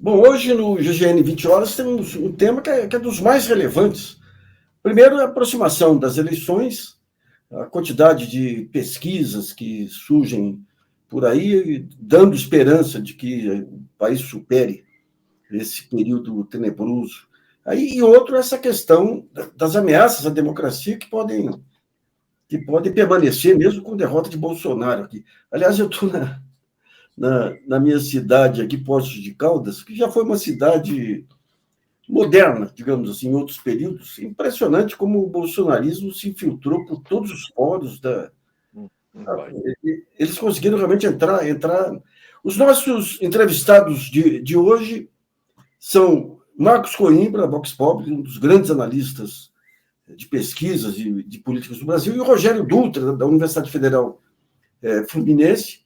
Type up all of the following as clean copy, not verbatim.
Bom, hoje no GGN 20 horas temos um tema que é dos mais relevantes. Primeiro, a aproximação das eleições, a quantidade de pesquisas que surgem por aí, dando esperança de que o país supere esse período tenebroso. Aí, e outro, essa questão das ameaças à democracia que podem permanecer mesmo com derrota de Bolsonaro aqui. Aliás, eu estou na minha cidade aqui, Poços de Caldas, que já foi uma cidade moderna, digamos assim, em outros períodos. Impressionante como o bolsonarismo se infiltrou por todos os poros da. Eles conseguiram realmente entrar. Os nossos entrevistados de hoje são Marcos Coimbra, Vox Populi, um dos grandes analistas de pesquisas e de políticas do Brasil, e o Rogério Dutra, da Universidade Federal Fluminense,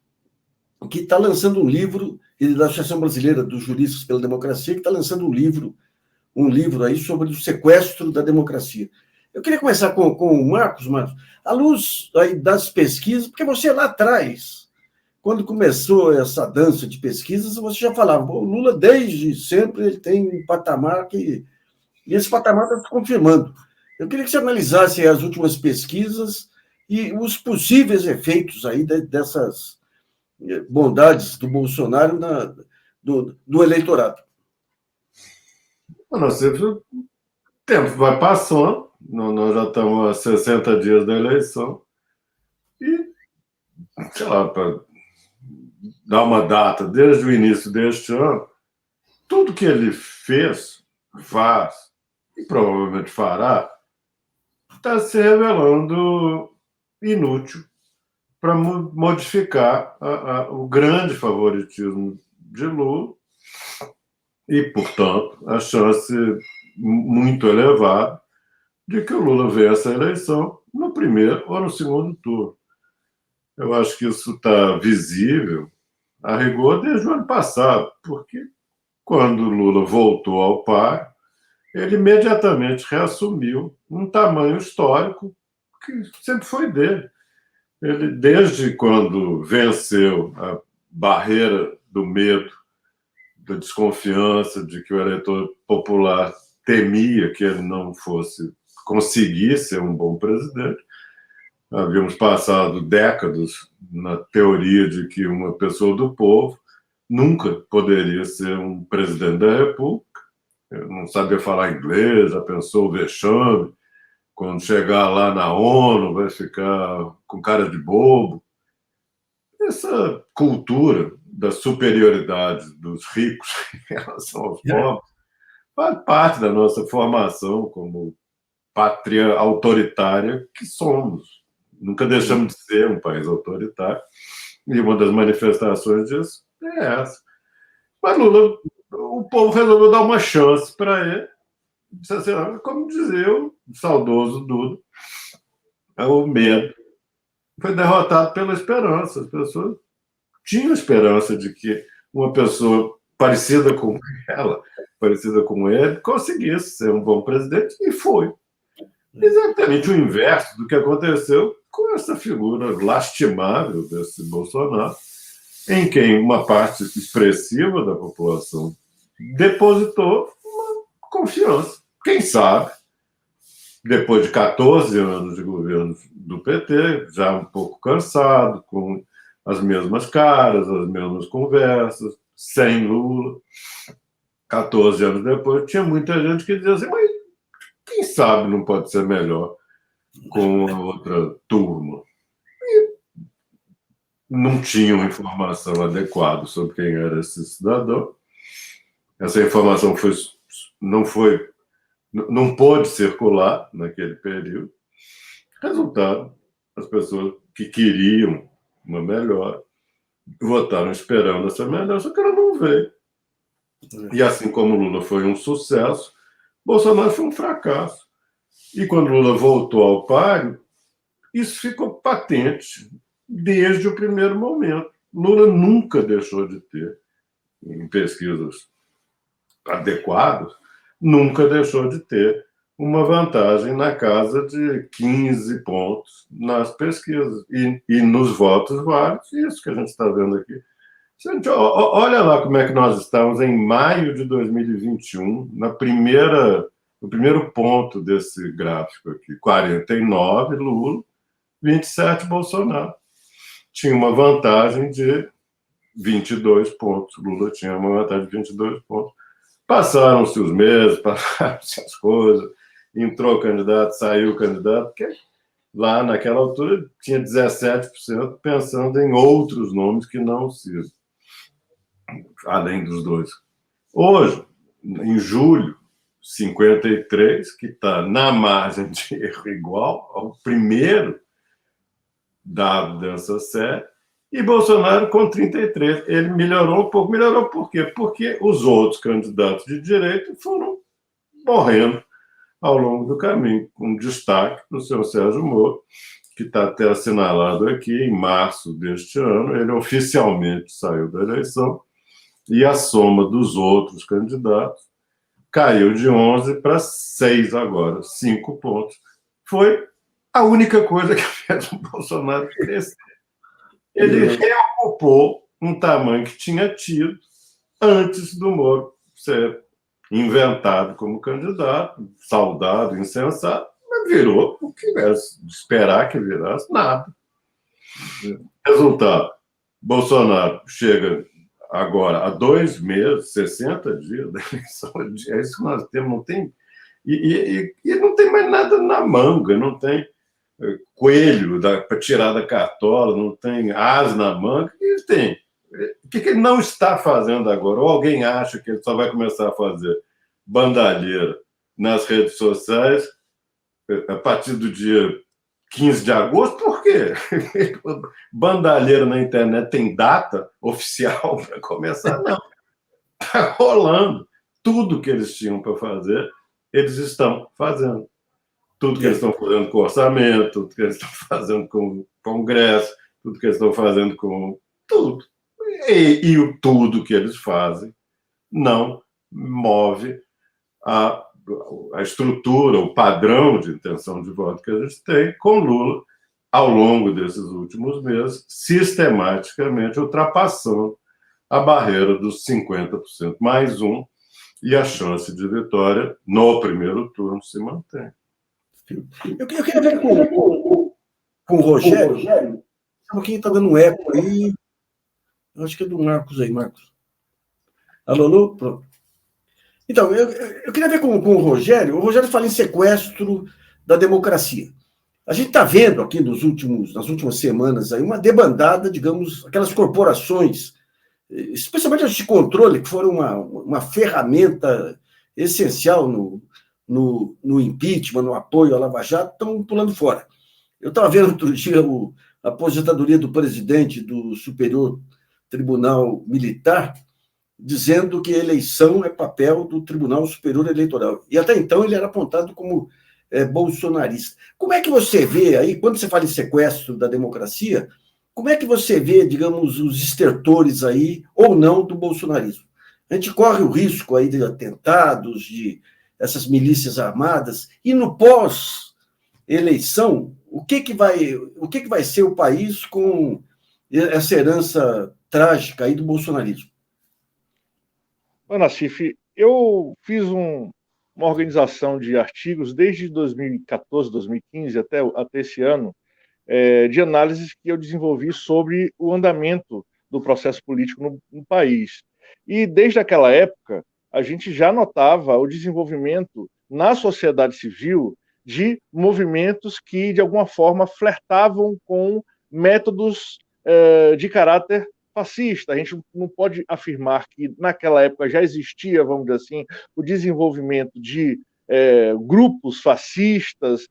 que está lançando um livro, e da Associação Brasileira dos Juristas pela Democracia, que está lançando um livro aí sobre o sequestro da democracia. Eu queria começar com o Marcos, à luz aí das pesquisas, porque você lá atrás, quando começou essa dança de pesquisas, você já falava, o Lula desde sempre ele tem um patamar e esse patamar está se confirmando. Eu queria que você analisasse as últimas pesquisas e os possíveis efeitos aí dessas bondades do Bolsonaro do eleitorado. Não sei, o tempo vai passando, nós já estamos a 60 dias da eleição, e, sei lá, para dar uma data, desde o início deste ano, tudo que ele fez, faz e provavelmente fará, está se revelando inútil para modificar o grande favoritismo de Lula e, portanto, a chance muito elevada de que o Lula vença a eleição no primeiro ou no segundo turno. Eu acho que isso está visível, a rigor, desde o ano passado, porque quando o Lula voltou ao par, ele imediatamente reassumiu um tamanho histórico que sempre foi dele. Ele, desde quando venceu a barreira do medo, da desconfiança, de que o eleitor popular temia que ele não fosse conseguir ser um bom presidente. Havíamos passado décadas na teoria de que uma pessoa do povo nunca poderia ser um presidente da República. Eu não sabia falar inglês, já pensou o vexame, quando chegar lá na ONU vai ficar com cara de bobo. Essa cultura da superioridade dos ricos em relação aos pobres faz parte da nossa formação como pátria autoritária que somos. Nunca deixamos de ser um país autoritário. E uma das manifestações disso é essa. Mas Lula, o povo resolveu dar uma chance para ele. Como dizia o saudoso Duda, o medo foi derrotado pela esperança. As pessoas tinham esperança de que uma pessoa parecida com ela, parecida com ele, conseguisse ser um bom presidente, e foi. Exatamente o inverso do que aconteceu com essa figura lastimável desse Bolsonaro, em quem uma parte expressiva da população depositou uma confiança. Quem sabe, depois de 14 anos de governo do PT, já um pouco cansado, com as mesmas caras, as mesmas conversas, sem Lula, 14 anos depois, tinha muita gente que dizia assim, mas quem sabe não pode ser melhor com a outra turma. E não tinham informação adequada sobre quem era esse cidadão. Essa informação não pôde circular naquele período. Resultado, as pessoas que queriam uma melhora votaram esperando essa melhora, só que ela não veio. E assim como Lula foi um sucesso, Bolsonaro foi um fracasso. E quando Lula voltou ao páreo, isso ficou patente desde o primeiro momento. Lula nunca deixou de ter, em pesquisas adequadas, nunca deixou de ter uma vantagem na casa de 15 pontos nas pesquisas. E nos votos válidos, isso que a gente está vendo aqui, Gente, olha lá como é que nós estamos em maio de 2021, no primeiro ponto desse gráfico aqui. 49 Lula, 27 Bolsonaro. Tinha uma vantagem de 22 pontos. Lula tinha uma vantagem de 22 pontos. Passaram-se os meses, passaram-se as coisas, entrou o candidato, saiu o candidato, porque lá naquela altura tinha 17% pensando em outros nomes que não o Ciro, além dos dois. Hoje, em julho, 53, que está na margem de erro igual ao primeiro dado dessa série, e Bolsonaro com 33. Ele melhorou um pouco. Melhorou por quê? Porque os outros candidatos de direita foram morrendo ao longo do caminho, com destaque no seu Sérgio Moro, que está até assinalado aqui, em março deste ano, ele oficialmente saiu da eleição, e a soma dos outros candidatos caiu de 11 para 6 agora, 5 pontos. Foi a única coisa que fez o Bolsonaro crescer. Ele reocupou um tamanho que tinha tido antes do Moro ser inventado como candidato, saudado, insensato, mas virou o que era esperar que virasse, nada. Resultado, Bolsonaro chega agora a 2 meses, 60 dias da eleição, é isso que nós temos, não tem, e não tem mais nada na manga, não tem coelho para tirar da cartola, não tem asa na manga, o que ele tem? O que ele não está fazendo agora? Ou alguém acha que ele só vai começar a fazer bandalheira nas redes sociais a partir do dia 15 de agosto? Por quê? Bandalheira na internet tem data oficial para começar? Não. Está rolando. Tudo que eles tinham para fazer, eles estão fazendo. Tudo que eles estão fazendo com orçamento, tudo que eles estão fazendo com Congresso, tudo que eles estão fazendo com tudo. E o tudo que eles fazem não move a estrutura, o padrão de intenção de voto que a gente tem com Lula ao longo desses últimos meses, sistematicamente ultrapassando a barreira dos 50% mais um, e a chance de vitória no primeiro turno se mantém. Eu queria ver com o Rogério. Quem está dando um eco aí? Eu acho que é do Marcos aí, Marcos. Alô? Pronto. Então, eu queria ver com o Rogério. O Rogério fala em sequestro da democracia. A gente está vendo aqui nas últimas semanas aí uma debandada, digamos, aquelas corporações, especialmente as de controle, que foram uma ferramenta essencial no impeachment, no apoio à Lava Jato, estão pulando fora. Eu estava vendo outro dia a aposentadoria do presidente do Superior Tribunal Militar, dizendo que a eleição é papel do Tribunal Superior Eleitoral. E até então ele era apontado como bolsonarista. Como é que você vê aí, quando você fala em sequestro da democracia, como é que você vê, digamos, os estertores aí, ou não, do bolsonarismo? A gente corre o risco aí de atentados, de essas milícias armadas, e no pós-eleição, o que vai ser o país com essa herança trágica aí do bolsonarismo? Nassif, eu fiz uma organização de artigos desde 2014, 2015 até esse ano, de análises que eu desenvolvi sobre o andamento do processo político no país. E desde aquela época, a gente já notava o desenvolvimento na sociedade civil de movimentos que, de alguma forma, flertavam com métodos de caráter fascista. A gente não pode afirmar que naquela época já existia, vamos dizer assim, o desenvolvimento de grupos fascistas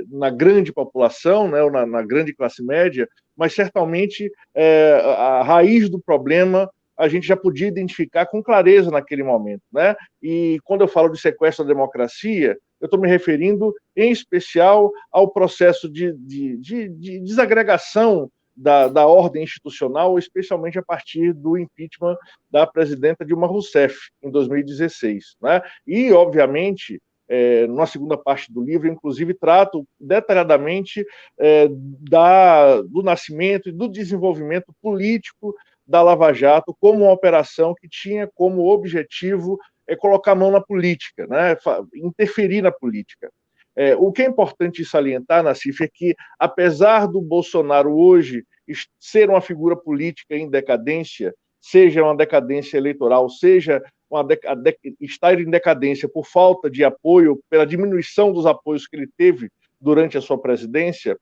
na grande população, né, ou na grande classe média, mas certamente a raiz do problema a gente já podia identificar com clareza naquele momento, né? E quando eu falo de sequestro da democracia, eu estou me referindo em especial ao processo de desagregação da ordem institucional, especialmente a partir do impeachment da presidenta Dilma Rousseff, em 2016. Né? E, obviamente, na segunda parte do livro, inclusive, trato detalhadamente do nascimento e do desenvolvimento político da Lava Jato como uma operação que tinha como objetivo colocar a mão na política, né, interferir na política. O que é importante salientar, Nassif, é que, apesar do Bolsonaro hoje ser uma figura política em decadência, seja uma decadência eleitoral, seja estar em decadência por falta de apoio, pela diminuição dos apoios que ele teve durante a sua presidência,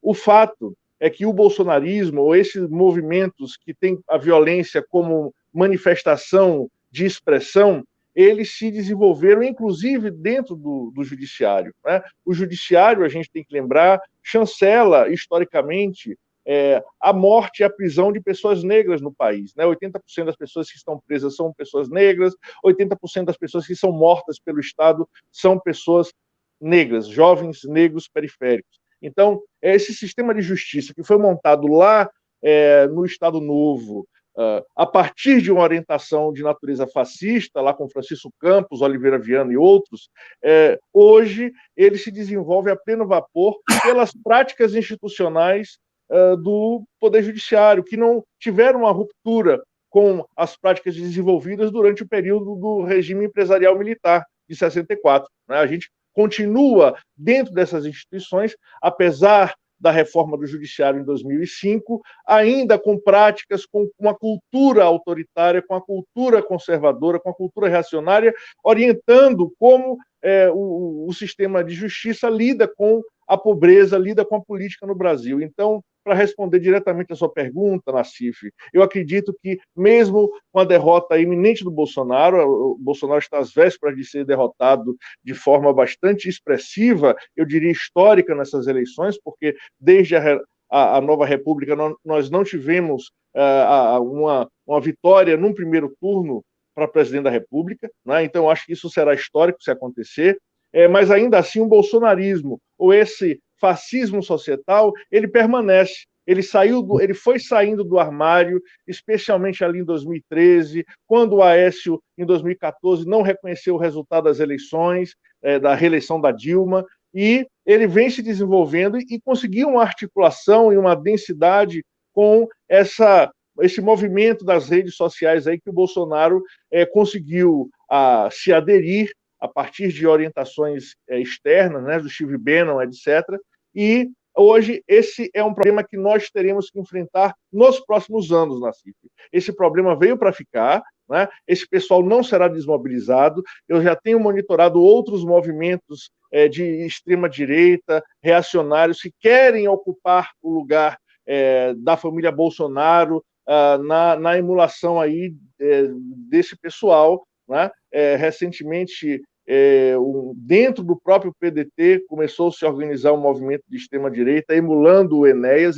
o fato é que o bolsonarismo, ou esses movimentos que têm a violência como manifestação de expressão, eles se desenvolveram, inclusive, dentro do judiciário, né? O judiciário, a gente tem que lembrar, chancela, historicamente, a morte e a prisão de pessoas negras no país, né? 80% das pessoas que estão presas são pessoas negras, 80% das pessoas que são mortas pelo Estado são pessoas negras, jovens negros periféricos. Então, esse sistema de justiça que foi montado lá no Estado Novo, a partir de uma orientação de natureza fascista, lá com Francisco Campos, Oliveira Viana e outros, hoje ele se desenvolve a pleno vapor pelas práticas institucionais do Poder Judiciário, que não tiveram uma ruptura com as práticas desenvolvidas durante o período do regime empresarial militar de 64. Né? A gente continua dentro dessas instituições, apesar da reforma do Judiciário em 2005, ainda com práticas, com uma cultura autoritária, com a cultura conservadora, com a cultura reacionária, orientando como o sistema de justiça lida com a pobreza, lida com a política no Brasil. Então, para responder diretamente a sua pergunta, Nassif, eu acredito que, mesmo com a derrota iminente do Bolsonaro, o Bolsonaro está às vésperas de ser derrotado de forma bastante expressiva, eu diria histórica nessas eleições, porque desde a nova República nós não tivemos uma vitória num primeiro turno para presidente da República, né? Então eu acho que isso será histórico se acontecer, mas ainda assim o bolsonarismo, ou esse fascismo societal, ele permanece. Ele foi saindo do armário, especialmente ali em 2013, quando o Aécio, em 2014, não reconheceu o resultado das eleições, da reeleição da Dilma, e ele vem se desenvolvendo e conseguiu uma articulação e uma densidade com esse movimento das redes sociais aí que o Bolsonaro conseguiu se aderir a partir de orientações externas, né, do Steve Bannon, etc., e hoje esse é um problema que nós teremos que enfrentar nos próximos anos, Nassif. Esse problema veio para ficar, né? Esse pessoal não será desmobilizado. Eu já tenho monitorado outros movimentos de extrema-direita, reacionários, que querem ocupar o lugar da família Bolsonaro na emulação aí desse pessoal, né? Recentemente, dentro do próprio PDT, começou a se organizar um movimento de extrema-direita, emulando o Enéas,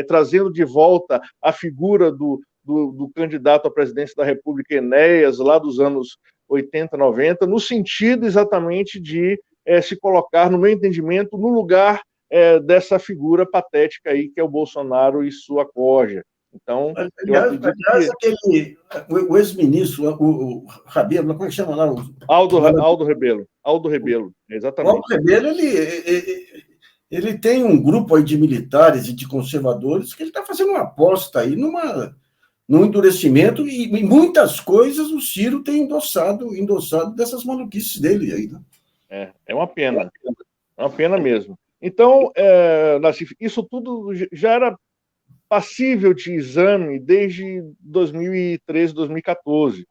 trazendo de volta a figura do candidato à presidência da República, Enéas, lá dos anos 80, 90, no sentido exatamente de se colocar, no meu entendimento, no lugar dessa figura patética aí, que é o Bolsonaro e sua corja. Então, aliás, o ex-ministro, o Rabelo, como é que chama lá? Aldo Rebelo, exatamente. O Aldo Rebelo, ele tem um grupo aí de militares e de conservadores que ele está fazendo uma aposta aí num endurecimento, e em muitas coisas o Ciro tem endossado dessas maluquices dele aí, né? É uma pena. É uma pena mesmo. Então, Nassif, isso tudo já era passível de exame desde 2013, 2014.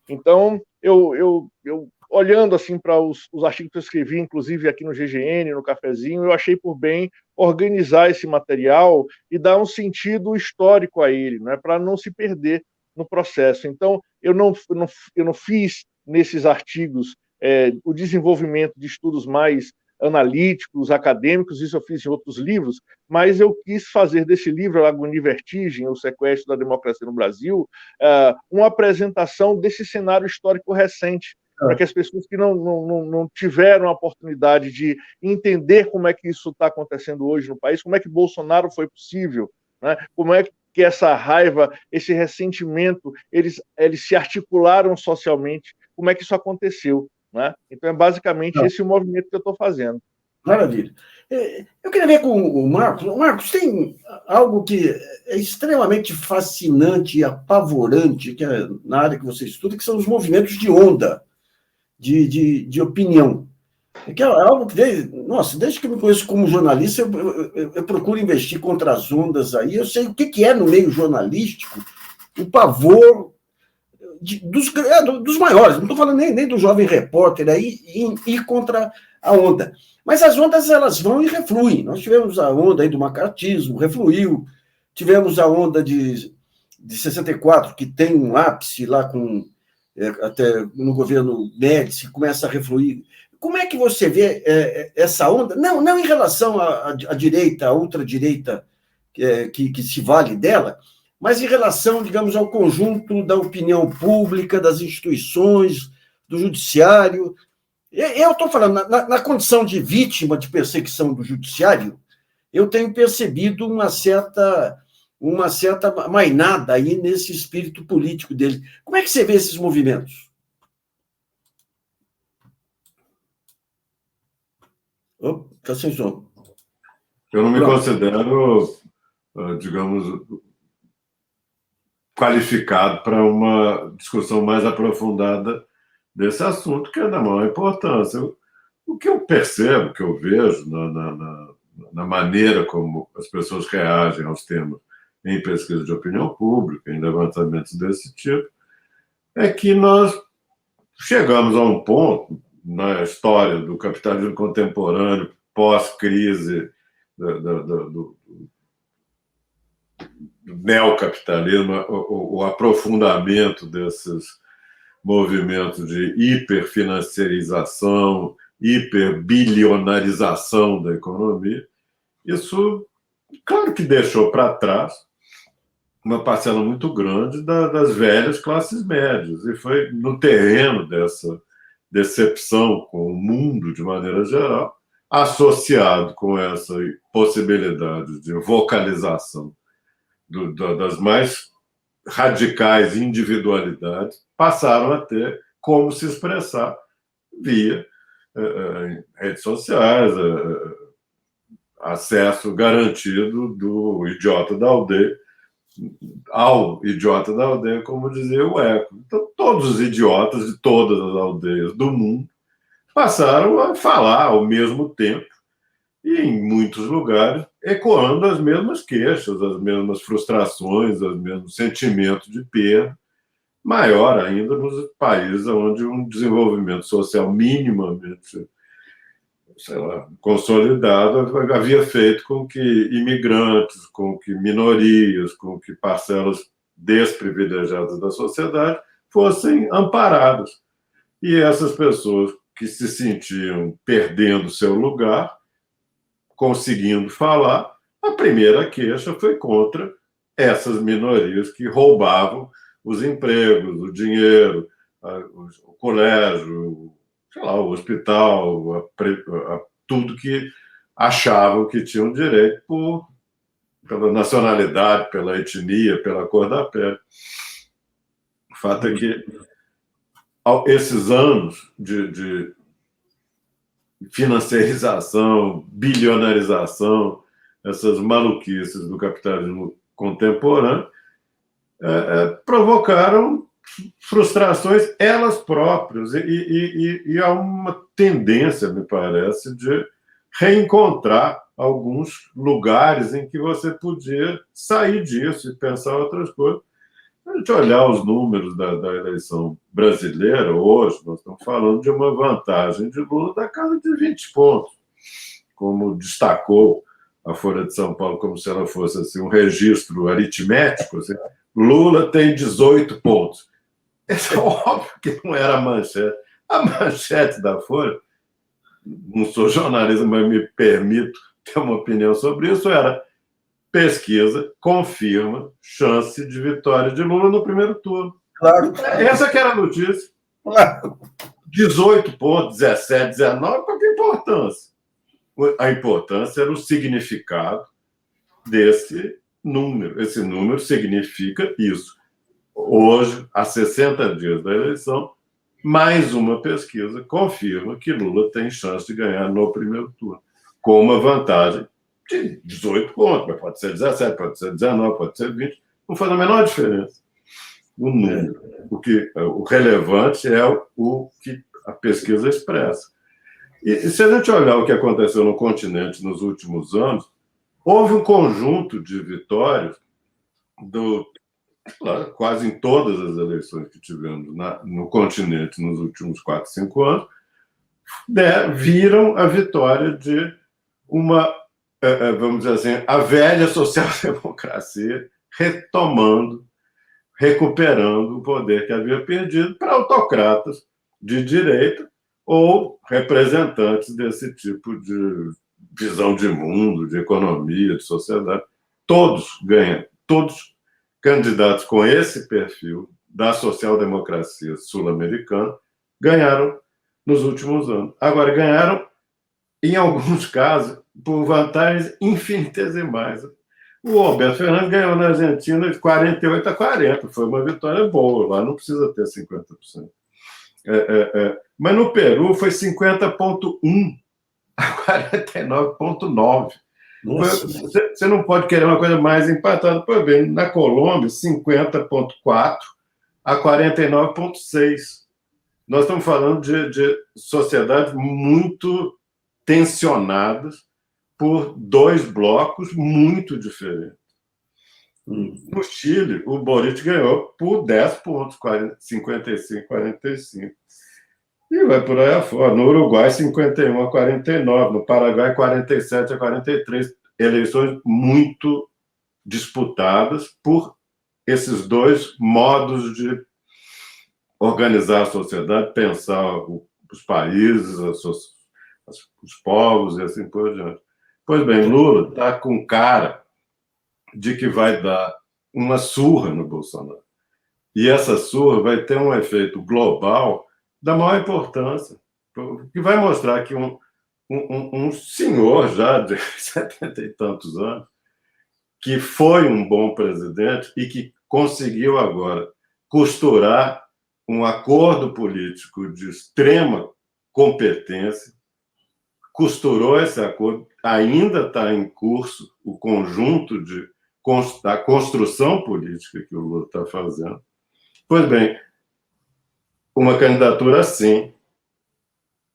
Então, eu olhando assim para os artigos que eu escrevi, inclusive aqui no GGN, no Cafezinho, eu achei por bem organizar esse material e dar um sentido histórico a ele, né, para não se perder no processo. Então, eu não fiz nesses artigos o desenvolvimento de estudos mais analíticos, acadêmicos, isso eu fiz em outros livros, mas eu quis fazer desse livro, Agonia e Vertigem, O Sequestro da Democracia no Brasil, uma apresentação desse cenário histórico recente, para que as pessoas que não tiveram a oportunidade de entender como é que isso está acontecendo hoje no país, como é que Bolsonaro foi possível, né? Como é que essa raiva, esse ressentimento, eles se articularam socialmente, como é que isso aconteceu. Né? Então é basicamente esse o movimento que eu estou fazendo. Maravilha. Eu queria ver com o Marcos. O Marcos, tem algo que é extremamente fascinante e apavorante, que é na área que você estuda, que são os movimentos de onda, de opinião. Que é algo que, desde que eu me conheço como jornalista, eu procuro investir contra as ondas aí. Eu sei o que é no meio jornalístico o pavor dos maiores, não estou falando nem do jovem repórter aí, ir contra a onda. Mas as ondas, elas vão e refluem. Nós tivemos a onda aí do macartismo, refluiu. Tivemos a onda de 64, que tem um ápice lá até no governo Médici, começa a refluir. Como é que você vê essa onda? Não em relação à direita, à ultradireita, que se vale dela, mas em relação, digamos, ao conjunto da opinião pública, das instituições, do judiciário. Eu estou falando, na condição de vítima de perseguição do judiciário, eu tenho percebido uma certa mainada aí nesse espírito político dele. Como é que você vê esses movimentos? Está sem som. Eu não me considero, digamos, qualificado para uma discussão mais aprofundada desse assunto, que é da maior importância. O que eu percebo, o que eu vejo na maneira como as pessoas reagem aos temas em pesquisa de opinião pública, em levantamentos desse tipo, é que nós chegamos a um ponto na história do capitalismo contemporâneo, pós-crise, do neocapitalismo, o aprofundamento desses movimentos de hiperfinanciarização, hiperbilionarização da economia. Isso, claro que deixou para trás uma parcela muito grande das velhas classes médias, e foi no terreno dessa decepção com o mundo de maneira geral, associado com essa possibilidade de vocalização das mais radicais individualidades, passaram a ter como se expressar via redes sociais, acesso garantido do idiota da aldeia ao idiota da aldeia, como dizia o Eco. Então, todos os idiotas de todas as aldeias do mundo passaram a falar ao mesmo tempo e, em muitos lugares, ecoando as mesmas queixas, as mesmas frustrações, os mesmos sentimentos de perda, maior ainda nos países onde um desenvolvimento social minimamente, sei lá, consolidado havia feito com que imigrantes, com que minorias, com que parcelas desprivilegiadas da sociedade fossem amparadas. E essas pessoas que se sentiam perdendo seu lugar, conseguindo falar, a primeira queixa foi contra essas minorias que roubavam os empregos, o dinheiro, o colégio, sei lá, o hospital, tudo que achavam que tinham direito pela nacionalidade, pela etnia, pela cor da pele. O fato é que esses anos de financiarização, bilionarização, essas maluquices do capitalismo contemporâneo, provocaram frustrações elas próprias, e há uma tendência, me parece, de reencontrar alguns lugares em que você podia sair disso e pensar outras coisas. A gente olhar os números da eleição brasileira hoje, nós estamos falando de uma vantagem de Lula da casa de 20 pontos, como destacou a Folha de São Paulo, como se ela fosse assim, um registro aritmético. Assim, Lula tem 18 pontos. É óbvio que não era a manchete. A manchete da Folha, não sou jornalista, mas me permito ter uma opinião sobre isso, era: pesquisa confirma chance de vitória de Lula no primeiro turno. Claro. Essa que era a notícia. Claro. 18 pontos, 17, 19, qual que é a importância? A importância era o significado desse número. Esse número significa isso. Hoje, a 60 dias da eleição, mais uma pesquisa confirma que Lula tem chance de ganhar no primeiro turno. com uma vantagem de 18 pontos, mas pode ser 17, pode ser 19, pode ser 20, não faz a menor diferença o número. O relevante é o que a pesquisa expressa. E se a gente olhar o que aconteceu no continente nos últimos anos, houve um conjunto de vitórias quase em todas as eleições que tivemos no continente nos últimos 4, 5 anos, viram a vitória de uma, vamos dizer assim, a velha social-democracia recuperando o poder que havia perdido para autocratas de direita ou representantes desse tipo de visão de mundo, de economia, de sociedade. Todos ganham, todos candidatos com esse perfil da social-democracia sul-americana ganharam nos últimos anos. Agora, ganharam, em alguns casos, por vantagens infinitesimais. O Alberto Fernandes ganhou na Argentina de 48-40, foi uma vitória boa, lá não precisa ter 50%. Mas no Peru foi 50,1 a 49,9. Você não pode querer uma coisa mais empatada. Pois bem, na Colômbia, 50,4 a 49,6. Nós estamos falando de sociedades muito tensionadas por dois blocos muito diferentes. No Chile, o Boric ganhou por 10 pontos, 55-45. E vai por aí afora. No Uruguai, 51-49. No Paraguai, 47-43. Eleições muito disputadas por esses dois modos de organizar a sociedade, pensar os países, os povos e assim por diante. Pois bem, Lula está com cara de que vai dar uma surra no Bolsonaro. E essa surra vai ter um efeito global da maior importância, que vai mostrar que um senhor já de 70 e tantos anos, que foi um bom presidente e que conseguiu agora costurar um acordo político de extrema competência, costurou esse acordo, ainda está em curso o conjunto da construção política que o Lula está fazendo. Pois bem, uma candidatura assim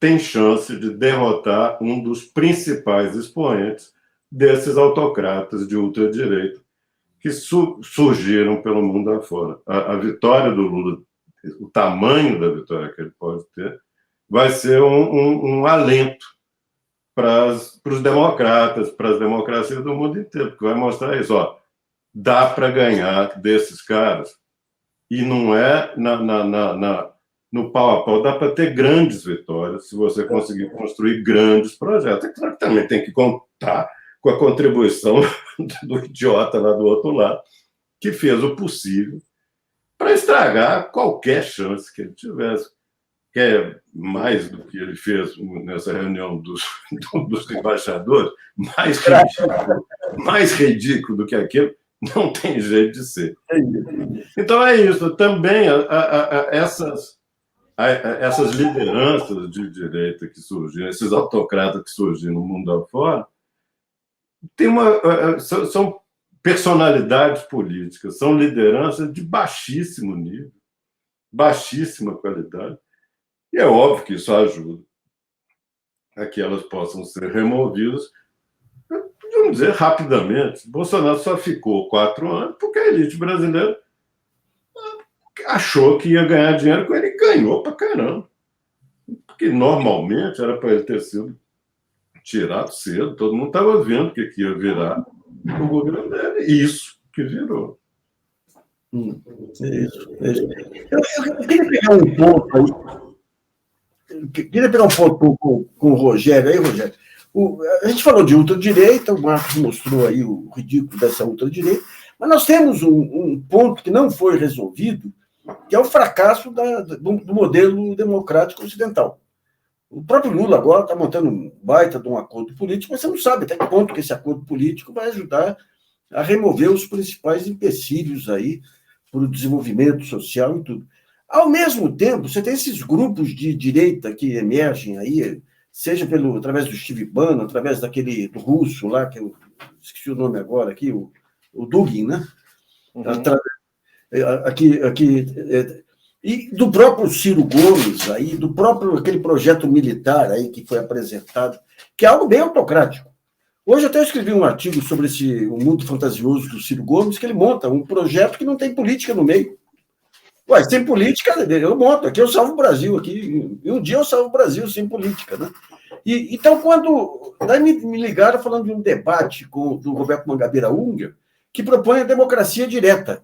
tem chance de derrotar um dos principais expoentes desses autocratas de ultradireita que surgiram pelo mundo afora. A vitória do Lula, o tamanho da vitória que ele pode ter, vai ser um alento para os democratas, para as democracias do mundo inteiro, porque vai mostrar isso. Dá para ganhar desses caras, e não é no pau a pau, dá para ter grandes vitórias se você conseguir construir grandes projetos. É claro que também tem que contar com a contribuição do idiota lá do outro lado, que fez o possível para estragar qualquer chance que ele tivesse. Que é mais do que ele fez nessa reunião dos embaixadores, mais ridículo do que aquilo, não tem jeito de ser. Então é isso. Também essas lideranças de direita que surgiram, esses autocratas que surgiram no mundo afora, são personalidades políticas, são lideranças de baixíssimo nível, baixíssima qualidade. E é óbvio que isso ajuda a que elas possam ser removidas, vamos dizer, rapidamente. Bolsonaro só ficou 4 anos porque a elite brasileira achou que ia ganhar dinheiro com ele e ganhou pra caramba. Porque normalmente era para ele ter sido tirado cedo, todo mundo estava vendo o que ia virar o governo dele, e isso que virou. Isso. Eu queria pegar um ponto aí. Queria pegar um ponto com o Rogério. Aí, Rogério, a gente falou de ultradireita, o Marcos mostrou aí o ridículo dessa ultradireita, mas nós temos um ponto que não foi resolvido, que é o fracasso do modelo democrático ocidental. O próprio Lula agora está montando um baita de um acordo político, mas você não sabe até que ponto que esse acordo político vai ajudar a remover os principais empecilhos aí para o desenvolvimento social e tudo. Ao mesmo tempo, você tem esses grupos de direita que emergem aí, seja através do Steve Bannon, através do russo lá, que eu esqueci o nome agora aqui, o Dugin, né? Uhum. E do próprio Ciro Gomes, aí, do próprio aquele projeto militar aí que foi apresentado, que é algo bem autocrático. Hoje até eu escrevi um artigo sobre o mundo fantasioso do Ciro Gomes, que ele monta um projeto que não tem política no meio. Ué, sem política, eu monto, aqui eu salvo o Brasil, aqui, e um dia eu salvo o Brasil sem política, né? Então, daí me ligaram falando de um debate do Roberto Mangabeira Unger, que propõe a democracia direta.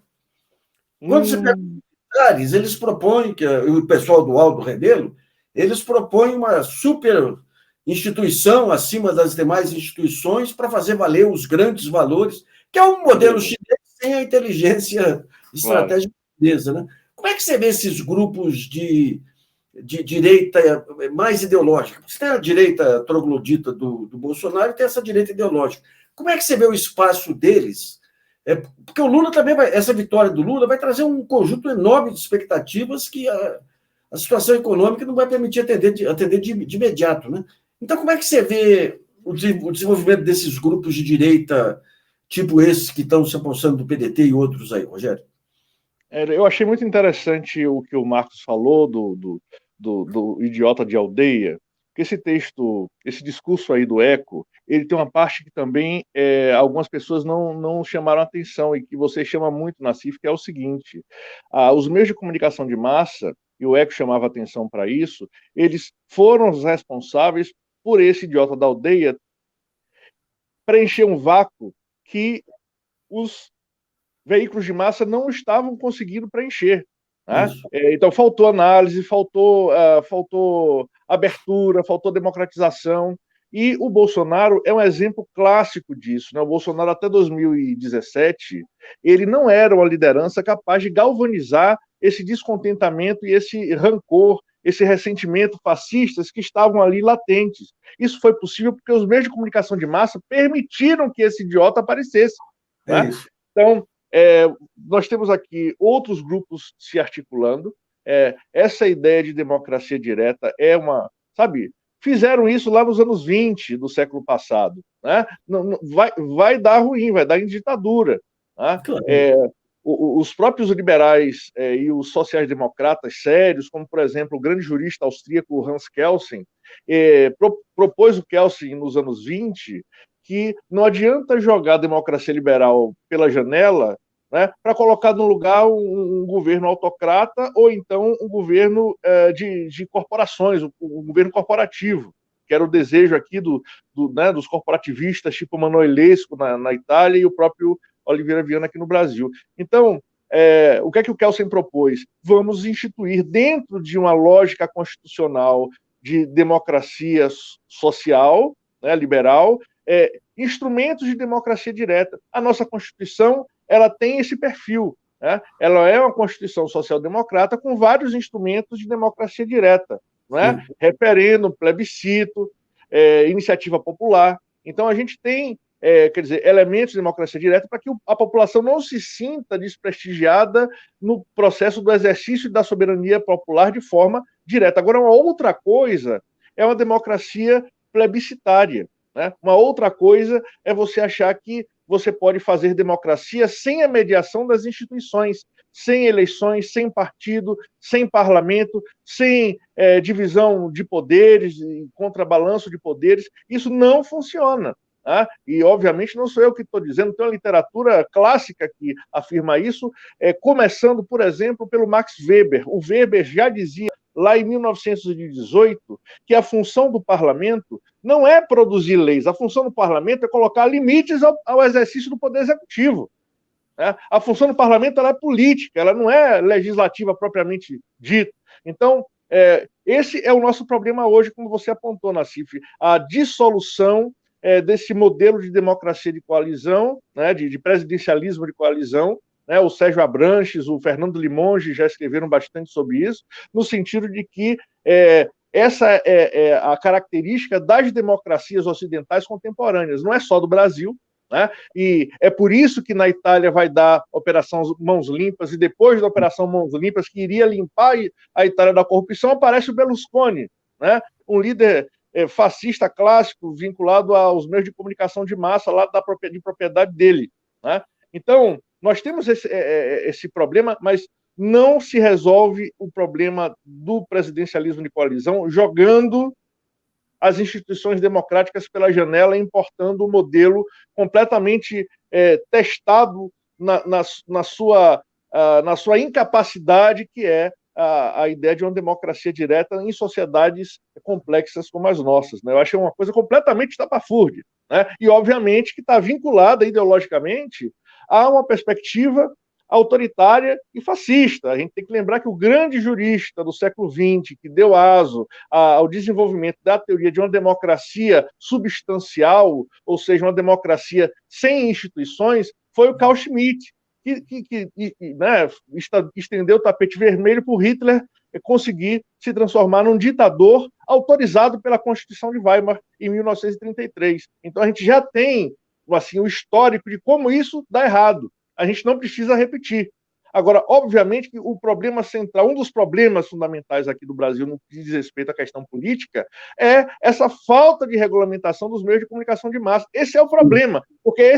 Quando você pega os militares, eles propõem, o pessoal do Aldo Rebelo, eles propõem uma super instituição acima das demais instituições para fazer valer os grandes valores, que é um modelo chinês sem a inteligência estratégica chinesa, né? Como é que você vê esses grupos de direita mais ideológica? Você tem a direita troglodita do Bolsonaro e tem essa direita ideológica. Como é que você vê o espaço deles? Porque o Lula também essa vitória do Lula vai trazer um conjunto enorme de expectativas que a situação econômica não vai permitir atender de imediato, né? Então, como é que você vê o desenvolvimento desses grupos de direita, tipo esses que estão se aproximando do PDT e outros aí, Rogério? Eu achei muito interessante o que o Marcos falou do idiota de aldeia, porque esse discurso aí do Eco, ele tem uma parte que também algumas pessoas não chamaram atenção e que você chama muito, Nassif, que é o seguinte: os meios de comunicação de massa, e o Eco chamava atenção para isso, eles foram os responsáveis por esse idiota da aldeia preencher um vácuo que os veículos de massa não estavam conseguindo preencher. Né? Então, faltou análise, faltou abertura, faltou democratização, e o Bolsonaro é um exemplo clássico disso. Né? O Bolsonaro, até 2017, ele não era uma liderança capaz de galvanizar esse descontentamento e esse rancor, esse ressentimento fascistas que estavam ali latentes. Isso foi possível porque os meios de comunicação de massa permitiram que esse idiota aparecesse. Né? Então, nós temos aqui outros grupos se articulando. Essa ideia de democracia direta fizeram isso lá nos anos 20 do século passado. Né? Vai dar ruim, vai dar em ditadura. Né? Claro. Os próprios liberais e os sociais-democratas sérios, como, por exemplo, o grande jurista austríaco Hans Kelsen, propôs o Kelsen nos anos 20 que não adianta jogar a democracia liberal pela janela, né, para colocar no lugar um governo autocrata ou então um governo de corporações, um governo corporativo, que era o desejo aqui dos corporativistas, tipo Manuelesco na Itália e o próprio Oliveira Viana aqui no Brasil. Então, o que é que o Kelsen propôs? Vamos instituir, dentro de uma lógica constitucional de democracia social, né, liberal, instrumentos de democracia direta. A nossa Constituição ela tem esse perfil. Né? Ela é uma Constituição social-democrata com vários instrumentos de democracia direta. Né? Referendo, plebiscito, iniciativa popular. Então, a gente tem elementos de democracia direta para que a população não se sinta desprestigiada no processo do exercício da soberania popular de forma direta. Agora, uma outra coisa é uma democracia plebiscitária. Né? Uma outra coisa é você achar que você pode fazer democracia sem a mediação das instituições, sem eleições, sem partido, sem parlamento, sem divisão de poderes, contrabalanço de poderes. Isso não funciona. Tá? E, obviamente, não sou eu que estou dizendo, tem uma literatura clássica que afirma isso, começando, por exemplo, pelo Max Weber. O Weber já dizia, lá em 1918, que a função do parlamento não é produzir leis, a função do parlamento é colocar limites ao exercício do poder executivo. Né? A função do parlamento ela é política, ela não é legislativa propriamente dita. Então, esse é o nosso problema hoje, como você apontou, Nassif, a dissolução desse modelo de democracia de coalizão, né, de presidencialismo de coalizão. Né, o Sérgio Abranches, o Fernando Limonge já escreveram bastante sobre isso, no sentido de que essa é a característica das democracias ocidentais contemporâneas, não é só do Brasil, né? E é por isso que na Itália vai dar Operação Mãos Limpas, e depois da Operação Mãos Limpas, que iria limpar a Itália da corrupção, aparece o Berlusconi, né? Um líder fascista clássico vinculado aos meios de comunicação de massa lá de propriedade dele, né? Então, nós temos esse problema, mas não se resolve o problema do presidencialismo de coalizão jogando as instituições democráticas pela janela, importando um modelo completamente testado na sua incapacidade, que é a ideia de uma democracia direta em sociedades complexas como as nossas, né? Eu acho uma coisa completamente estapafúrdia, né? E, obviamente, que está vinculada ideologicamente a uma perspectiva autoritária e fascista. A gente tem que lembrar que o grande jurista do século XX, que deu aso ao desenvolvimento da teoria de uma democracia substancial, ou seja, uma democracia sem instituições, foi o Carl Schmitt, que né, estendeu o tapete vermelho para o Hitler conseguir se transformar num ditador autorizado pela Constituição de Weimar em 1933. Então a gente já tem assim, o histórico de como isso dá errado. A gente não precisa repetir. Agora, obviamente que o problema central, um dos problemas fundamentais aqui do Brasil no que diz respeito à questão política, é essa falta de regulamentação dos meios de comunicação de massa. Esse é o problema, porque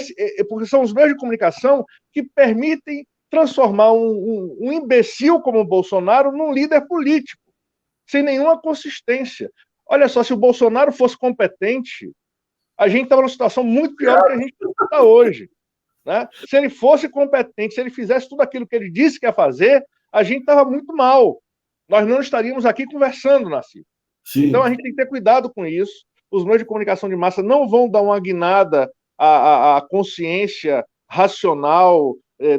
são os meios de comunicação que permitem transformar um imbecil como o Bolsonaro num líder político, sem nenhuma consistência. Olha só, se o Bolsonaro fosse competente, a gente estava numa situação muito pior do que a gente está hoje, né? Se ele fosse competente, se ele fizesse tudo aquilo que ele disse que ia fazer, a gente estava muito mal. Nós não estaríamos aqui conversando, Nassif. Então a gente tem que ter cuidado com isso. Os meios de comunicação de massa não vão dar uma guinada à consciência racional,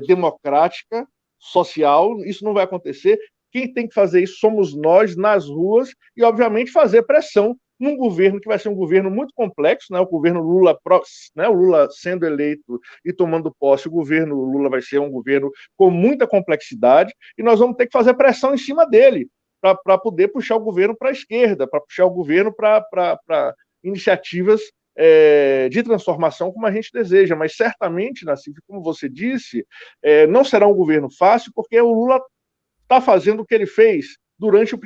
democrática, social. Isso não vai acontecer. Quem tem que fazer isso somos nós nas ruas e, obviamente, fazer pressão num governo que vai ser um governo muito complexo, né? O governo Lula, né? O Lula sendo eleito e tomando posse, o governo Lula vai ser um governo com muita complexidade e nós vamos ter que fazer pressão em cima dele para poder puxar o governo para a esquerda, para puxar o governo para iniciativas de transformação como a gente deseja. Mas certamente, Nassif, como você disse, não será um governo fácil, porque o Lula está fazendo o que ele fez durante o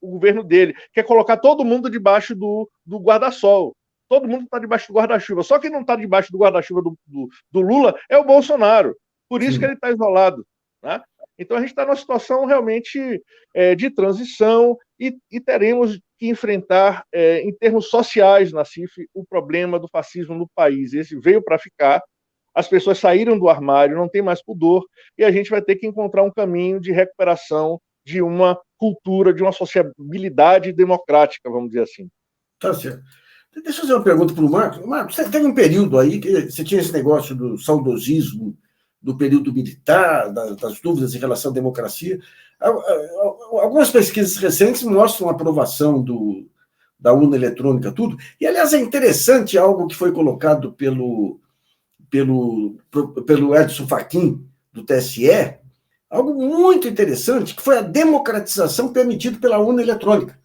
governo dele, que é colocar todo mundo debaixo do guarda-sol. Todo mundo está debaixo do guarda-chuva. Só quem não está debaixo do guarda-chuva do Lula é o Bolsonaro. Por isso que ele está isolado, né? Então a gente está numa situação realmente de transição e teremos que enfrentar, em termos sociais, Nassif, o problema do fascismo no país. Esse veio para ficar. As pessoas saíram do armário, não tem mais pudor, e a gente vai ter que encontrar um caminho de recuperação de uma cultura, de uma sociabilidade democrática, vamos dizer assim. Tá certo. Deixa eu fazer uma pergunta para o Marcos. Marcos, você teve um período aí que você tinha esse negócio do saudosismo, do período militar, das dúvidas em relação à democracia. Algumas pesquisas recentes mostram a aprovação da urna eletrônica, tudo. E, aliás, é interessante algo que foi colocado pelo Edson Fachin, do TSE, algo muito interessante, que foi a democratização permitida pela urna eletrônica.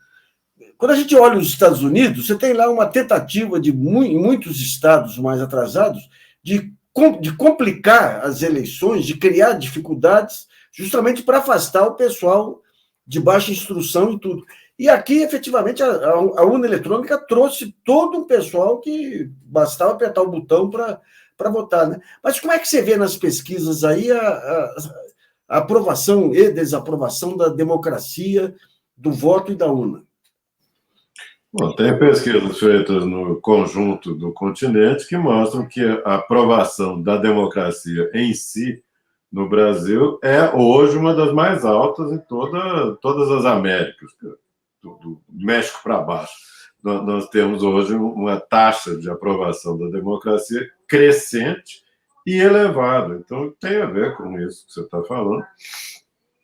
Quando a gente olha os Estados Unidos, você tem lá uma tentativa em muitos estados mais atrasados de complicar as eleições, de criar dificuldades, justamente para afastar o pessoal de baixa instrução e tudo. E aqui, efetivamente, a urna eletrônica trouxe todo um pessoal que bastava apertar o botão para votar, né? Mas como é que você vê nas pesquisas aí a aprovação e desaprovação da democracia, do voto e da urna? Bom, tem pesquisas feitas no conjunto do continente que mostram que a aprovação da democracia em si no Brasil é hoje uma das mais altas em todas as Américas, do México para baixo. Nós temos hoje uma taxa de aprovação da democracia crescente e elevada. Então, tem a ver com isso que você está falando.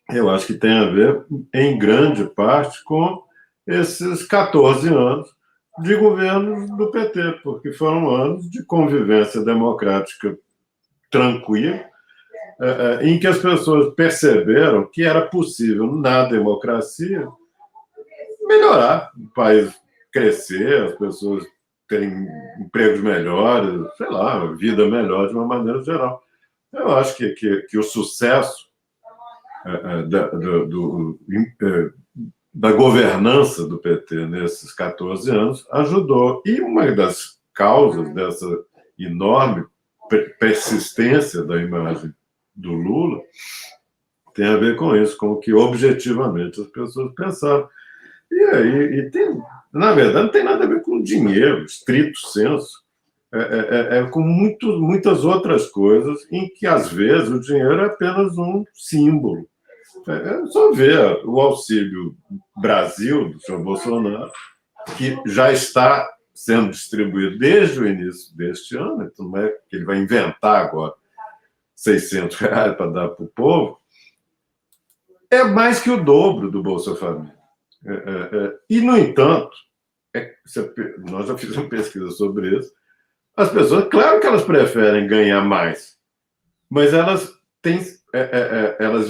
Eu acho que tem a ver, em grande parte, com esses 14 anos de governo do PT, porque foram anos de convivência democrática tranquila, em que as pessoas perceberam que era possível, na democracia, melhorar, o país crescer, as pessoas terem empregos melhores, sei lá, vida melhor de uma maneira geral. Eu acho que o sucesso da governança do PT nesses 14 anos ajudou. E uma das causas dessa enorme persistência da imagem do Lula tem a ver com isso, com o que objetivamente as pessoas pensavam. E tem, na verdade, não tem nada a ver com dinheiro, estrito senso. É com muitas outras coisas em que, às vezes, o dinheiro é apenas um símbolo. É só ver o Auxílio Brasil do senhor Bolsonaro, que já está sendo distribuído desde o início deste ano, então não é que ele vai inventar agora R$ 600 para dar para o povo, é mais que o dobro do Bolsa Família. E, no entanto, nós já fizemos pesquisa sobre isso, as pessoas, claro que elas preferem ganhar mais, mas elas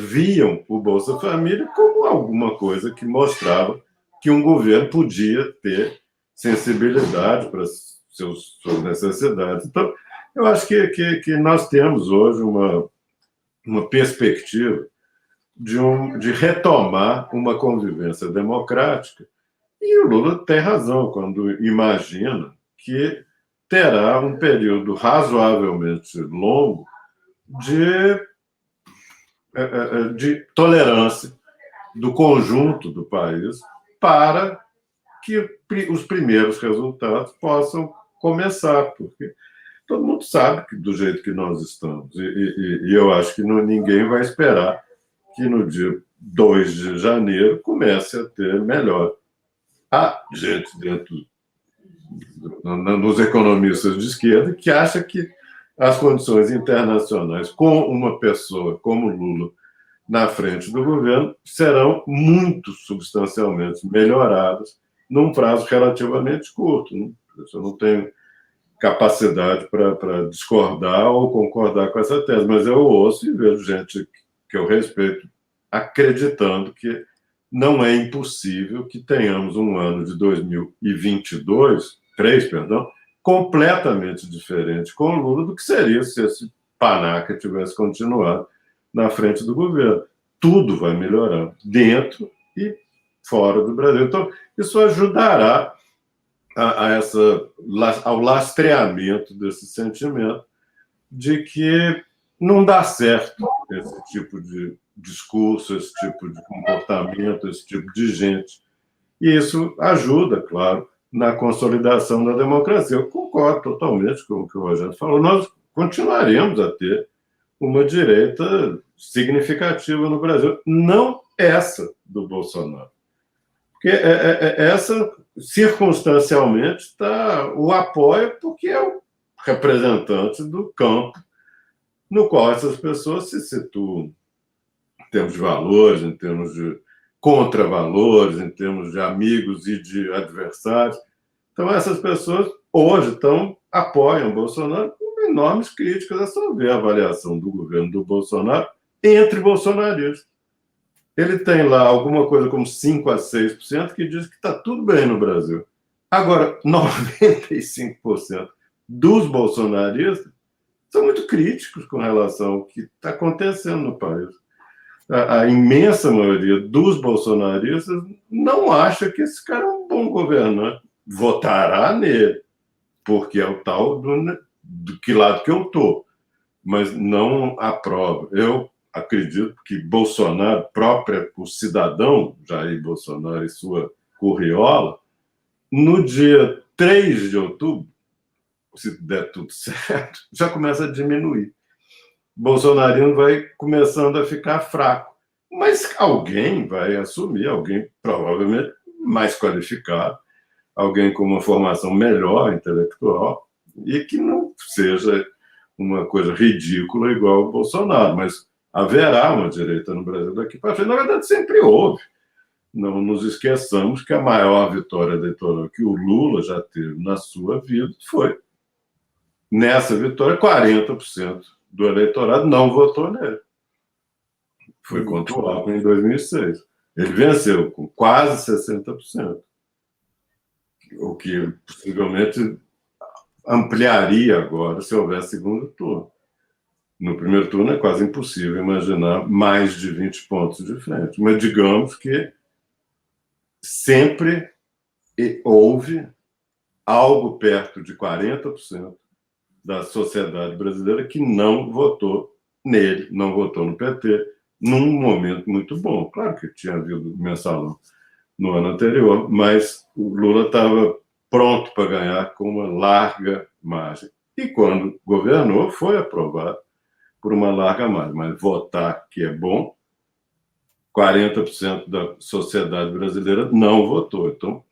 viam o Bolsa Família como alguma coisa que mostrava que um governo podia ter sensibilidade para suas necessidades. Então, eu acho que nós temos hoje uma perspectiva de retomar uma convivência democrática. E o Lula tem razão quando imagina que terá um período razoavelmente longo de tolerância do conjunto do país para que os primeiros resultados possam começar, porque todo mundo sabe que do jeito que nós estamos, e eu acho que ninguém vai esperar que no dia 2 de janeiro comece a ter melhor. Há gente nos economistas de esquerda que acha que as condições internacionais com uma pessoa como Lula na frente do governo serão muito substancialmente melhoradas num prazo relativamente curto. Eu não tenho capacidade para discordar ou concordar com essa tese, mas eu ouço e vejo gente que eu respeito acreditando que não é impossível que tenhamos um ano de 2023, completamente diferente com o Lula do que seria se esse panaca tivesse continuado na frente do governo. Tudo vai melhorar, dentro e fora do Brasil. Então, isso ajudará ao lastreamento desse sentimento de que não dá certo esse tipo de discurso, esse tipo de comportamento, esse tipo de gente. E isso ajuda, claro, na consolidação da democracia. Eu concordo totalmente com o que o Rogério falou. Nós continuaremos a ter uma direita significativa no Brasil, não essa do Bolsonaro. Porque essa, circunstancialmente, o apoia porque é o representante do campo no qual essas pessoas se situam em termos de valores, em termos de contravalores, em termos de amigos e de adversários. Então, essas pessoas hoje apoiam o Bolsonaro com enormes críticas. É só ver a avaliação do governo do Bolsonaro entre bolsonaristas. Ele tem lá alguma coisa como 5% a 6% que diz que está tudo bem no Brasil. Agora, 95% dos bolsonaristas são muito críticos com relação ao que está acontecendo no país. A imensa maioria dos bolsonaristas não acha que esse cara é um bom governante. Votará nele, porque é o tal do que lado que eu estou, mas não aprova. Eu acredito que Bolsonaro, o cidadão Jair Bolsonaro e sua curriola, no dia 3 de outubro, se der tudo certo, já começa a diminuir. Bolsonarismo vai começando a ficar fraco. Mas alguém vai assumir, alguém provavelmente mais qualificado, alguém com uma formação melhor, intelectual, e que não seja uma coisa ridícula igual o Bolsonaro, mas haverá uma direita no Brasil daqui para frente. Na verdade, sempre houve. Não nos esqueçamos que a maior vitória eleitoral que o Lula já teve na sua vida foi, nessa vitória, 40% do eleitorado não votou nele. Foi contra o Alckmin em 2006. Ele venceu com quase 60%, o que possivelmente ampliaria agora se houver segundo turno. No primeiro turno é quase impossível imaginar mais de 20 pontos de frente, mas digamos que sempre houve algo perto de 40% da sociedade brasileira que não votou nele, não votou no PT, num momento muito bom. Claro que tinha havido mensalão no ano anterior, mas o Lula estava pronto para ganhar com uma larga margem. E quando governou, foi aprovado por uma larga margem. Mas votar que é bom, 40% da sociedade brasileira não votou. Então,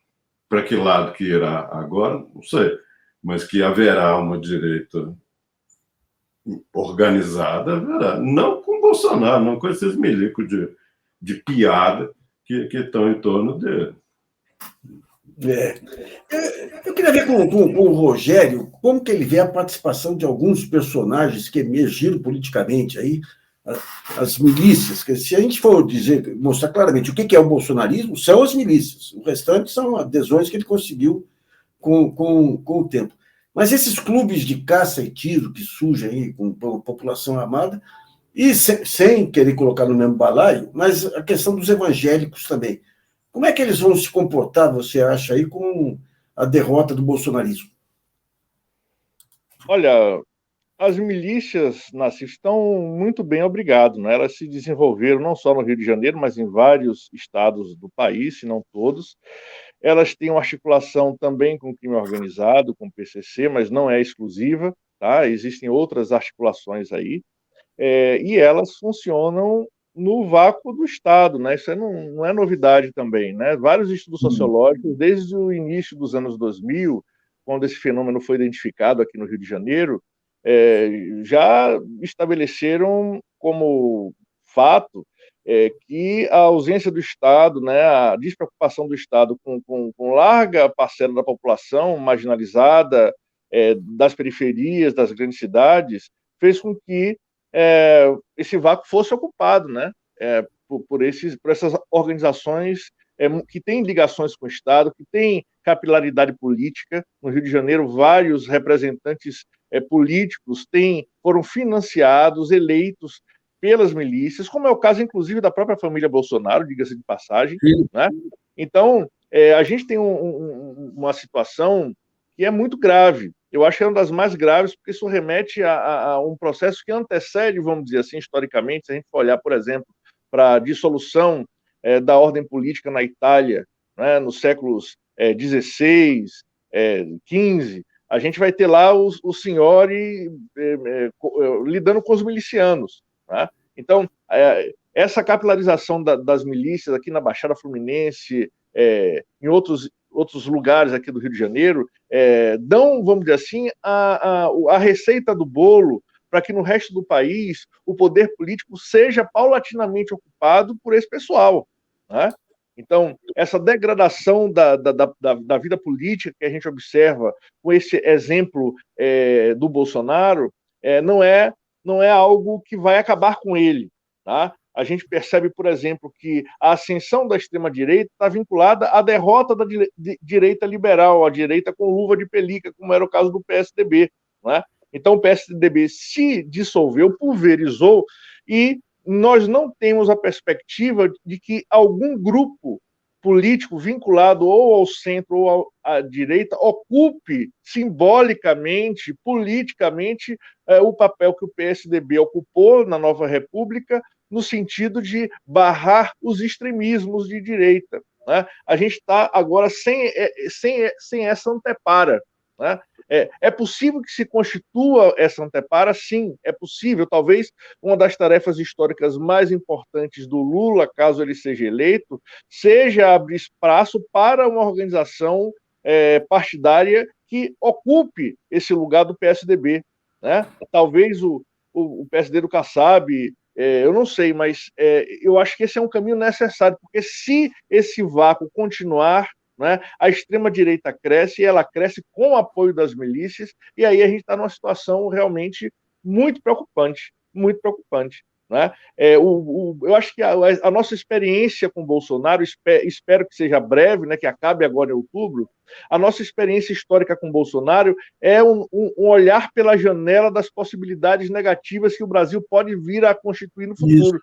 para que lado que irá agora, não sei, mas que haverá uma direita organizada, haverá. Não com Bolsonaro, não com esses milicos de piada que estão em torno dele. Eu queria ver com o Rogério como que ele vê a participação de alguns personagens que emergiram politicamente aí, as milícias, que se a gente for mostrar claramente o que é o bolsonarismo, são as milícias, o restante são adesões que ele conseguiu com o tempo. Mas esses clubes de caça e tiro que surgem aí com a população armada, e sem querer colocar no mesmo balaio, mas a questão dos evangélicos também. Como é que eles vão se comportar, você acha, aí, com a derrota do bolsonarismo? Olha, as milícias, Nassif, estão muito bem, obrigado, né? Elas se desenvolveram não só no Rio de Janeiro, mas em vários estados do país, se não todos. Elas têm uma articulação também com o crime organizado, com o PCC, mas não é exclusiva, tá? Existem outras articulações aí, e elas funcionam no vácuo do Estado, né? Isso não é novidade também, né? Vários estudos sociológicos, desde o início dos anos 2000, quando esse fenômeno foi identificado aqui no Rio de Janeiro, já estabeleceram como fato que a ausência do Estado, né, a despreocupação do Estado com larga parcela da população marginalizada, das periferias, das grandes cidades, fez com que esse vácuo fosse ocupado, né, por essas organizações que têm ligações com o Estado, que têm capilaridade política. No Rio de Janeiro, vários representantes políticos foram financiados, eleitos pelas milícias, como é o caso, inclusive, da própria família Bolsonaro, diga-se de passagem. Né? Então, a gente tem uma situação que é muito grave. Eu acho que é uma das mais graves, porque isso remete a um processo que antecede, vamos dizer assim, historicamente, se a gente for olhar, por exemplo, para a dissolução da ordem política na Itália, né, nos séculos XVI, XV, a gente vai ter lá o Signori lidando com os milicianos. Né? Então, essa capilarização das milícias aqui na Baixada Fluminense, em outros lugares aqui do Rio de Janeiro, dão, vamos dizer assim, a receita do bolo para que no resto do país o poder político seja paulatinamente ocupado por esse pessoal. Né? Então, essa degradação da vida política que a gente observa com esse exemplo do Bolsonaro não é algo que vai acabar com ele. Tá? A gente percebe, por exemplo, que a ascensão da extrema-direita está vinculada à derrota da direita liberal, a direita com luva de pelica, como era o caso do PSDB. Né? Então, o PSDB se dissolveu, pulverizou, e nós não temos a perspectiva de que algum grupo político vinculado ou ao centro ou à direita ocupe simbolicamente, politicamente, o papel que o PSDB ocupou na Nova República, no sentido de barrar os extremismos de direita. Né? A gente está agora sem essa antepara. Né? É possível que se constitua essa antepara? Sim, é possível. Talvez uma das tarefas históricas mais importantes do Lula, caso ele seja eleito, seja abrir espaço para uma organização partidária que ocupe esse lugar do PSDB. Né? Talvez o PSD do Kassab, eu não sei, mas eu acho que esse é um caminho necessário, porque se esse vácuo continuar, né, a extrema-direita cresce, e ela cresce com o apoio das milícias, e aí a gente está numa situação realmente muito preocupante, muito preocupante. Né? Eu acho que a nossa experiência com Bolsonaro, espero que seja breve, né, que acabe agora em outubro, a nossa experiência histórica com Bolsonaro é um olhar pela janela das possibilidades negativas que o Brasil pode vir a constituir no futuro.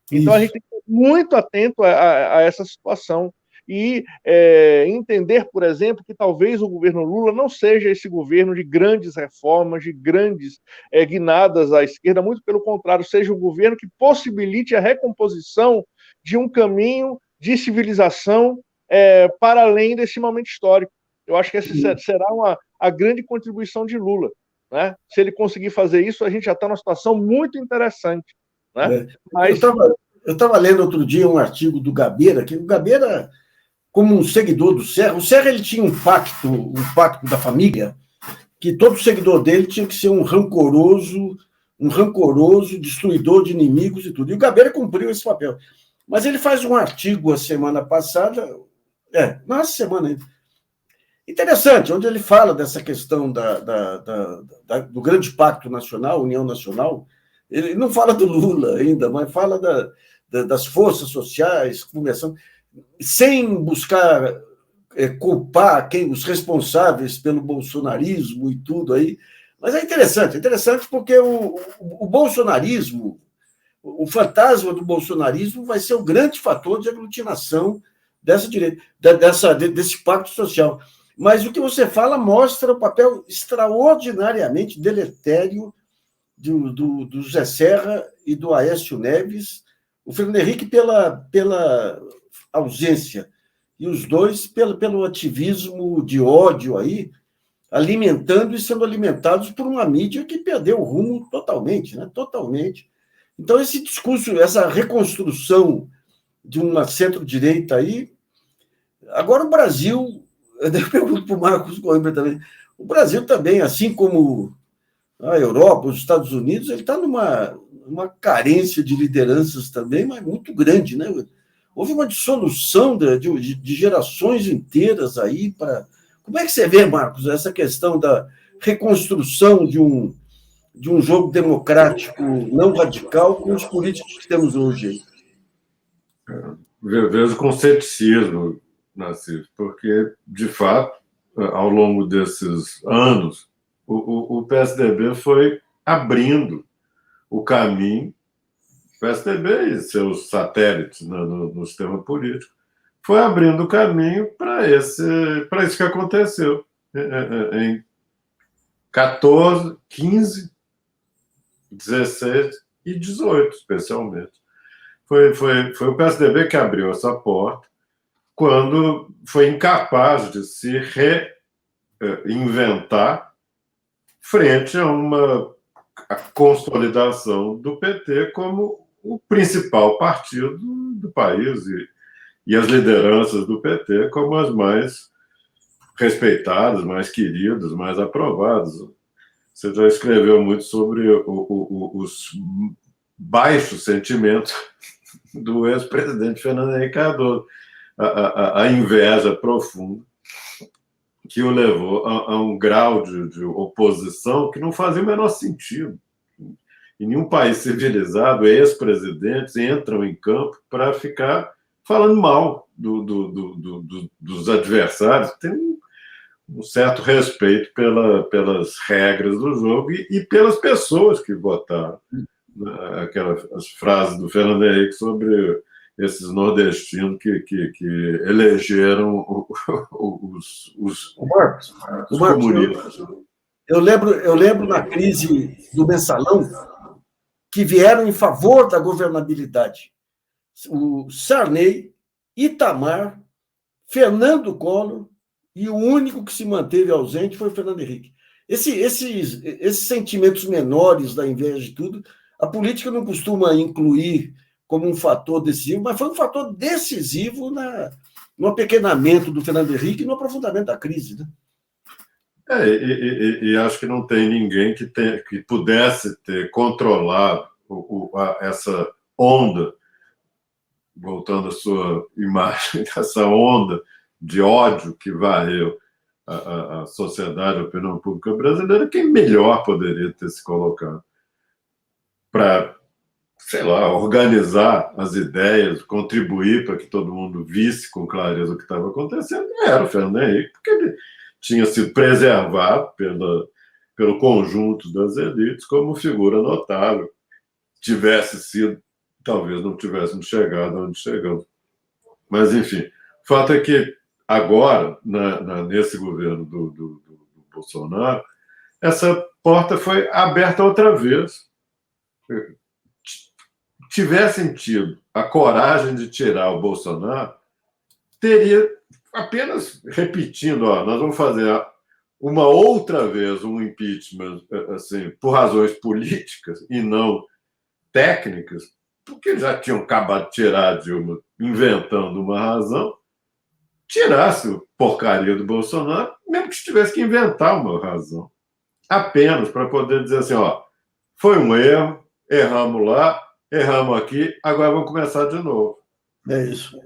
Então, a gente tem que estar muito atento a essa situação. e entender, por exemplo, que talvez o governo Lula não seja esse governo de grandes reformas, de grandes guinadas à esquerda, muito pelo contrário, seja um governo que possibilite a recomposição de um caminho de civilização para além desse momento histórico. Eu acho que essa será a grande contribuição de Lula, né? Se ele conseguir fazer isso, a gente já está numa situação muito interessante, né? Mas... Eu estava lendo outro dia um artigo do Gabeira, que o Gabeira, como um seguidor do Serra, o Serra ele tinha um pacto da família, que todo seguidor dele tinha que ser um rancoroso destruidor de inimigos e tudo. E o Gabeira cumpriu esse papel. Mas ele faz um artigo a semana passada, não essa semana ainda, interessante, onde ele fala dessa questão do grande pacto nacional, União Nacional. Ele não fala do Lula ainda, mas fala das forças sociais, conversando, sem buscar culpar os responsáveis pelo bolsonarismo e tudo aí. Mas é interessante porque o bolsonarismo, o fantasma do bolsonarismo vai ser o grande fator de aglutinação dessa direita, desse pacto social. Mas o que você fala mostra o papel extraordinariamente deletério do José Serra e do Aécio Neves, o Fernando Henrique pela ausência, e os dois pelo ativismo de ódio aí, alimentando e sendo alimentados por uma mídia que perdeu o rumo totalmente, né? Totalmente. Então, esse discurso, essa reconstrução de uma centro-direita aí... Agora, o Brasil... Eu pergunto para o Marcos Coimbra também. O Brasil também, assim como a Europa, os Estados Unidos, ele está numa carência de lideranças também, mas muito grande, né? Houve uma dissolução de gerações inteiras aí para... Como é que você vê, Marcos, essa questão da reconstrução de um jogo democrático não radical com os políticos que temos hoje aí? Vejo com ceticismo, Nassif, porque, de fato, ao longo desses anos, o PSDB foi abrindo o caminho, o PSDB e seus satélites no sistema político, foi abrindo o caminho para isso que aconteceu em 14, 15, 16 e 18, especialmente. Foi o PSDB que abriu essa porta quando foi incapaz de se reinventar frente a consolidação do PT como o principal partido do país e as lideranças do PT como as mais respeitadas, mais queridas, mais aprovadas. Você já escreveu muito sobre os baixos sentimentos do ex-presidente Fernando Henrique Cardoso, a inveja profunda que o levou a um grau de oposição que não fazia o menor sentido. Em nenhum país civilizado, ex-presidentes entram em campo para ficar falando mal dos adversários. Tem um certo respeito pelas regras do jogo e pelas pessoas que votaram. As frases do Fernando Henrique sobre esses nordestinos que elegeram os comunistas. Eu lembro na crise do mensalão que vieram em favor da governabilidade. O Sarney, Itamar, Fernando Collor, e o único que se manteve ausente foi o Fernando Henrique. Esses sentimentos menores da inveja de tudo, a política não costuma incluir como um fator decisivo, mas foi um fator decisivo no apequenamento do Fernando Henrique e no aprofundamento da crise, né? E acho que não tem ninguém que pudesse ter controlado essa onda, voltando à sua imagem, essa onda de ódio que varreu a sociedade, a opinião pública brasileira. Quem melhor poderia ter se colocado para, sei lá, organizar as ideias, contribuir para que todo mundo visse com clareza o que estava acontecendo? Era o Fernando Henrique, porque ele tinha sido preservado pelo conjunto das elites como figura notável. Tivesse sido, talvez não tivéssemos chegado onde chegamos. Mas, enfim, fato é que agora, nesse governo do Bolsonaro, essa porta foi aberta outra vez. Tivessem tido a coragem de tirar o Bolsonaro, teria apenas repetindo, nós vamos fazer uma outra vez um impeachment assim, por razões políticas e não técnicas, porque já tinham acabado de tirar a Dilma inventando uma razão, tirasse o porcaria do Bolsonaro, mesmo que tivesse que inventar uma razão, apenas para poder dizer assim, foi um erro, erramos lá, erramos aqui, agora vamos começar de novo. É isso.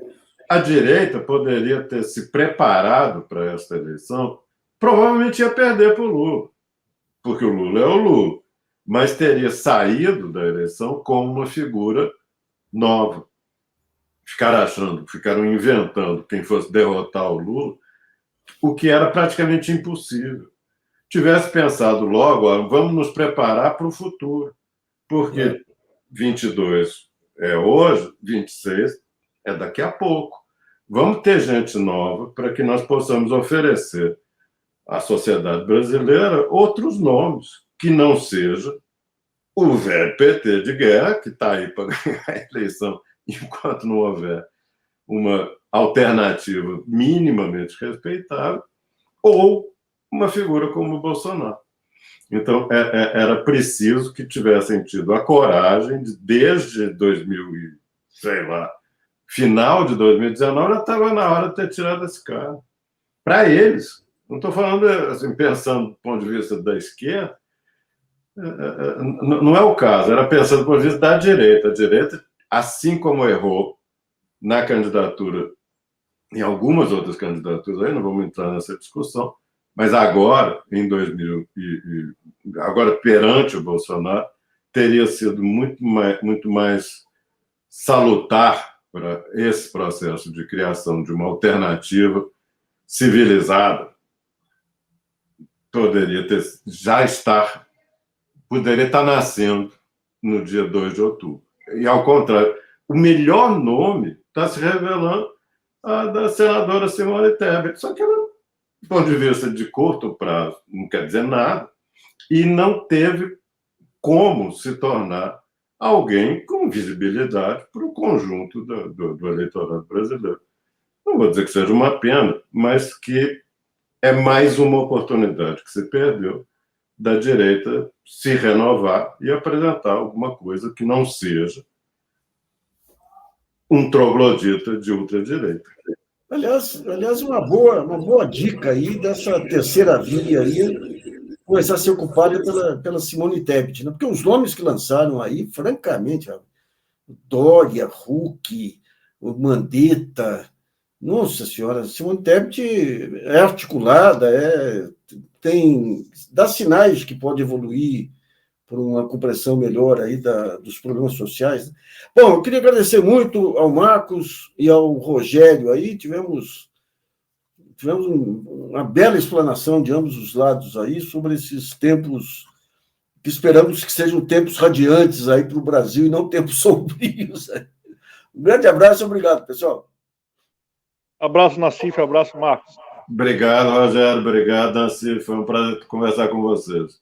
A direita poderia ter se preparado para essa eleição, provavelmente ia perder para o Lula, porque o Lula é o Lula, mas teria saído da eleição como uma figura nova. Ficaram inventando quem fosse derrotar o Lula, o que era praticamente impossível. Tivesse pensado logo, vamos nos preparar para o futuro, porque 22 é hoje, 26 é daqui a pouco. Vamos ter gente nova para que nós possamos oferecer à sociedade brasileira outros nomes, que não seja o velho PT de guerra, que está aí para ganhar a eleição, enquanto não houver uma alternativa minimamente respeitável, ou uma figura como o Bolsonaro. Então, era preciso que tivessem tido a coragem de, desde 2000, sei lá, final de 2019, já estava na hora de ter tirado esse cara. Para eles, não estou falando assim, pensando do ponto de vista da esquerda, não é o caso, era pensando do ponto de vista da direita. A direita, assim como errou na candidatura, em algumas outras candidaturas, aí não vamos entrar nessa discussão, mas agora, em 2000, agora perante o Bolsonaro, teria sido muito mais salutar para esse processo de criação de uma alternativa civilizada. Poderia estar nascendo no dia 2 de outubro. E, ao contrário, o melhor nome está se revelando a da senadora Simone Tebet. Só que ela, do ponto de vista de curto prazo, não quer dizer nada, e não teve como se tornar alguém com visibilidade para o conjunto do eleitorado brasileiro. Não vou dizer que seja uma pena, mas que é mais uma oportunidade que se perdeu da direita se renovar e apresentar alguma coisa que não seja um troglodita de ultradireita. Aliás, uma boa dica aí dessa terceira via aí, começar a ser ocupada pela Simone Tebet, né? Porque os nomes que lançaram aí, francamente, Dória, Huck, o Mandetta, nossa senhora, Simone Tebet é articulada, dá sinais que pode evoluir por uma compreensão melhor aí dos problemas sociais. Bom, eu queria agradecer muito ao Marcos e ao Rogério aí, tivemos uma bela explanação de ambos os lados aí sobre esses tempos que esperamos que sejam tempos radiantes aí para o Brasil e não tempos sombrios. Um grande abraço e obrigado, pessoal. Abraço, Nassif, abraço, Marcos. Obrigado, Rogério, obrigado, Nassif, foi um prazer conversar com vocês.